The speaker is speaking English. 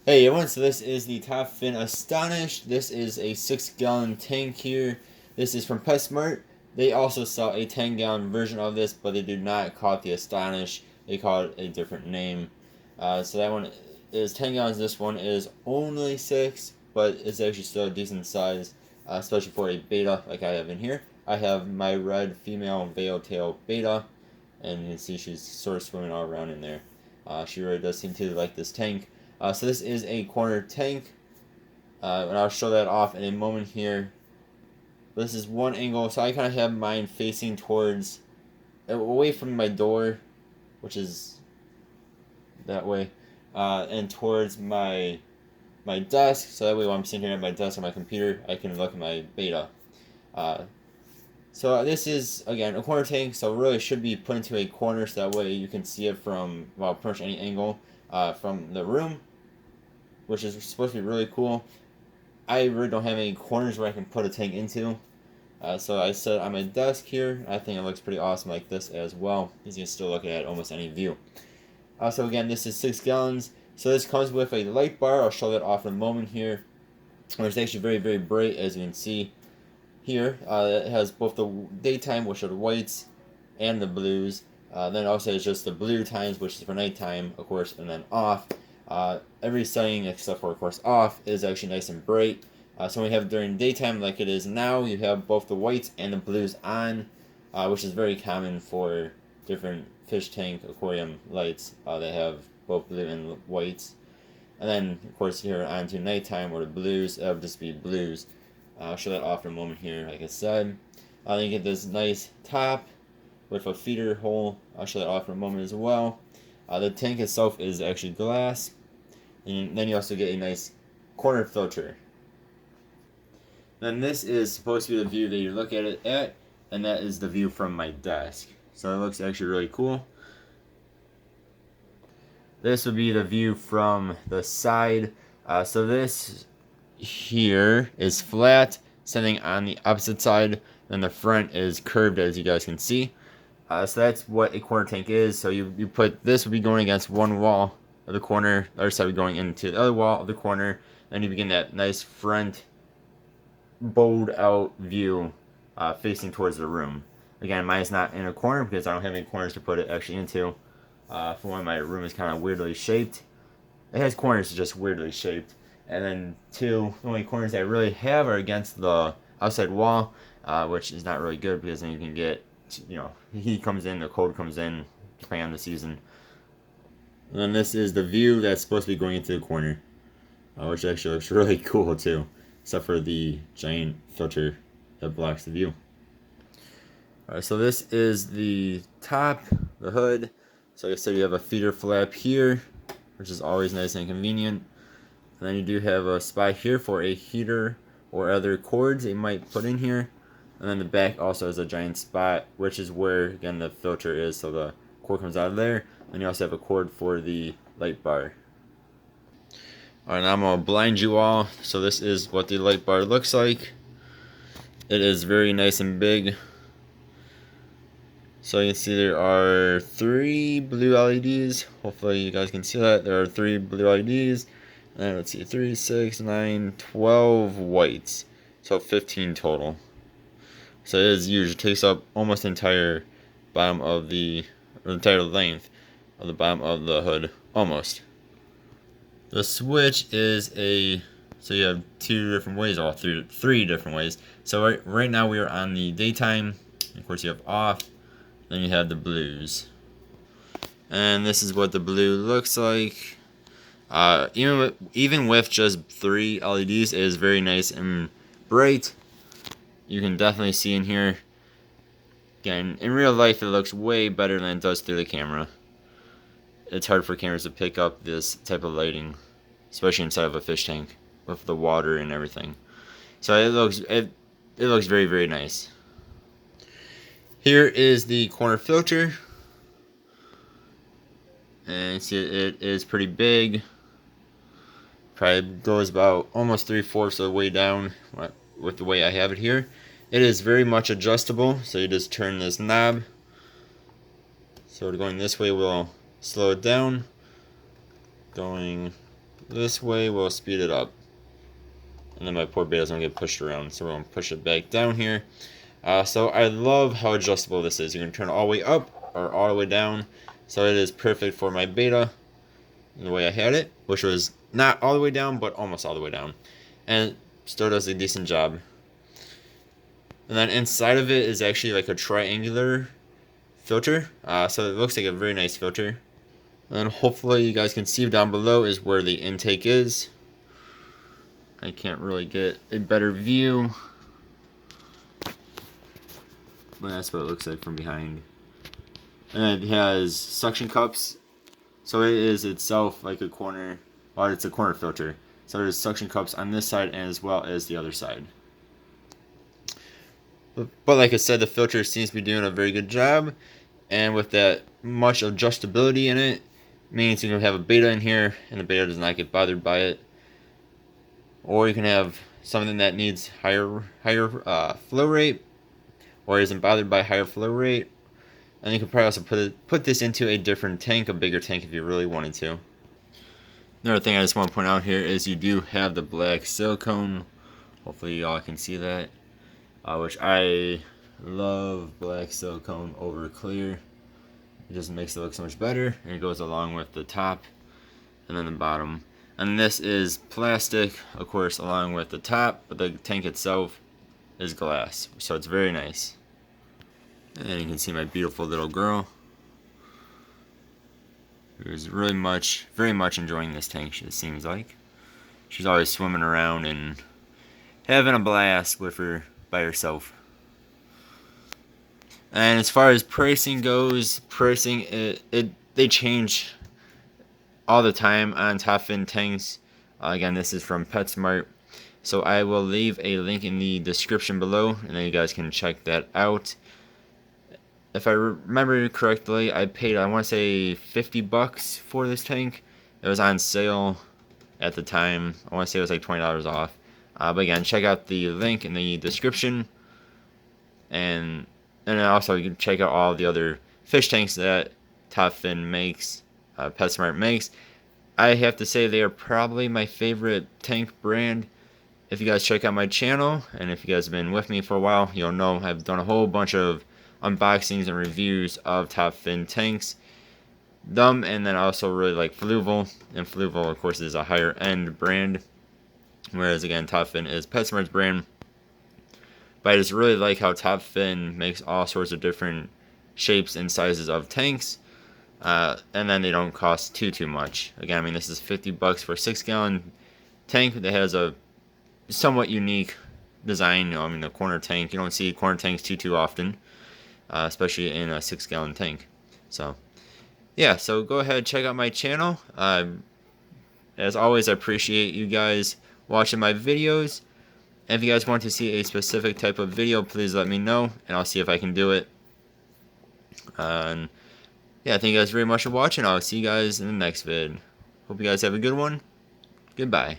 Hey everyone, so this is the top Fin Astonish. This is a 6-gallon tank here. This is from PetSmart. They also sell a 10-gallon version of this, but they do not call it the Astonish. They call it a different name. So that one is 10 gallons. This one is only 6, but it's actually still a decent size, especially for a beta like I have in here. I have my red female veil tail beta, and you can see she's sort of swimming all around in there. She really does seem to like this tank. So this is a corner tank, and I'll show that off in a moment here. This is one angle, so I kind of have mine facing towards, away from my door, which is that way, and towards my desk, so that way when I'm sitting here at my desk on my computer, I can look at my beta. Uh, so this is, again, a corner tank, so really should be put into a corner so that way you can see it from, well, pretty much any angle from the room, which is supposed to be really cool. I really don't have any corners where I can put a tank into. So I set it on my desk here. I think it looks pretty awesome like this as well. As you can still look at almost any view. So again, this is 6 gallons. So this comes with a light bar. I'll show that off in a moment here. It's actually very, very bright, as you can see here. It has both the daytime, which are the whites, and the blues. Then it also has just the blue times, which is for nighttime, of course, and then off. Every setting except for, of course, off is actually nice and bright. So when we have during daytime, like it is now, you have both the whites and the blues on, which is very common for different fish tank aquarium lights. They have both blue and whites. And then, of course, here on to nighttime or the blues, it would just be blues. I'll show that off in a moment here, like I said. Then you get this nice top with a feeder hole. I'll show that off in a moment as well. The tank itself is actually glass. And then you also get a nice corner filter. Then this is supposed to be the view that you look at it at, and that is the view from my desk. So it looks actually really cool. This would be the view from the side. So this here is flat, sitting on the opposite side. Then the front is curved, as you guys can see. So that's what a corner tank is. So you put this would be going against one wall of the corner, the other side would be going into the other wall of the corner. Then you begin that nice front, bowed out view facing towards the room. Again, mine is not in a corner because I don't have any corners to put it actually into. For one, my room is kind of weirdly shaped. It has corners, it's just weirdly shaped. And then two, the only corners I really have are against the outside wall, which is not really good because then you can get, the heat comes in, the cold comes in, depending on the season. And then this is the view that's supposed to be going into the corner, which actually looks really cool too, except for the giant filter that blocks the view. Alright, so this is the top, the hood. So like I said, you have a feeder flap here, which is always nice and convenient. And then you do have a spot here for a heater or other cords you might put in here. And then the back also has a giant spot, which is where, again, the filter is. So the cord comes out of there. And you also have a cord for the light bar. Alright, now I'm going to blind you all. So this is what the light bar looks like. It is very nice and big. So you can see there are 3 blue LEDs. Hopefully you guys can see that. There are 3 blue LEDs. And let's see, 3, 6, 9, 12 whites. So 15 total. So it is huge. It takes up almost the entire bottom of the entire length of the bottom of the hood. Almost. The switch is so you have 2 different ways, or 3 different ways. So right now we are on the daytime. Of course you have off. Then you have the blues. And this is what the blue looks like. Even with just 3 LEDs, it is very nice and bright. You can definitely see in here. Again, in real life, it looks way better than it does through the camera. It's hard for cameras to pick up this type of lighting, especially inside of a fish tank with the water and everything. So it looks very, very nice. Here is the corner filter. And see, it is pretty big. Probably goes about almost 3/4 of the way down with the way I have it here. It is very much adjustable, so you just turn this knob. So going this way will slow it down. Going this way will speed it up. And then my poor beta's gonna get pushed around, so we're gonna push it back down here. So I love how adjustable this is. You can turn it all the way up or all the way down. So it is perfect for my beta in the way I had it, which was not all the way down, but almost all the way down. And it still does a decent job. And then inside of it is actually like a triangular filter. So it looks like a very nice filter. And hopefully you guys can see down below is where the intake is. I can't really get a better view, but that's what it looks like from behind. And it has suction cups, so it is itself like a corner, well, it's a corner filter. So there's suction cups on this side and as well as the other side. But like I said, the filter seems to be doing a very good job, and with that much adjustability in it, means you can have a beta in here and the beta does not get bothered by it. Or you can have something that needs higher flow rate, or isn't bothered by higher flow rate. And you can probably also put this into a different tank, a bigger tank if you really wanted to. Another thing I just want to point out here is you do have the black silicone. Hopefully y'all can see that. Which I love black silicone over clear. It just makes it look so much better, and it goes along with the top and then the bottom. And this is plastic, of course, along with the top, but the tank itself is glass, so it's very nice. And you can see my beautiful little girl, who's really very much enjoying this tank, it seems like. She's always swimming around and having a blast with her by herself. And as far as pricing goes, they change all the time on top fin tanks. Again, this is from PetSmart, so I will leave a link in the description below, and then you guys can check that out. If I remember correctly, I paid, I want to say, $50 for this tank. It was on sale at the time. I want to say it was like $20 off. But again, check out the link in the description, and then also you can check out all the other fish tanks that Top Fin makes. PetSmart makes. I have to say they are probably my favorite tank brand. If you guys check out my channel, and if you guys have been with me for a while, you'll know I've done a whole bunch of unboxings and reviews of Top Fin tanks. And then I also really like Fluval, and Fluval of course is a higher end brand, whereas again Top Fin is PetSmart's brand. But I just really like how Top Fin makes all sorts of different shapes and sizes of tanks. And then they don't cost too much. Again, I mean, this is $50 for a 6-gallon tank that has a somewhat unique design. You know, I mean, the corner tank, you don't see corner tanks too often, especially in a 6-gallon tank. So yeah, so go ahead, check out my channel. As always, I appreciate you guys watching my videos. And if you guys want to see a specific type of video, please let me know, and I'll see if I can do it. And yeah, thank you guys very much for watching. I'll see you guys in the next vid. Hope you guys have a good one. Goodbye.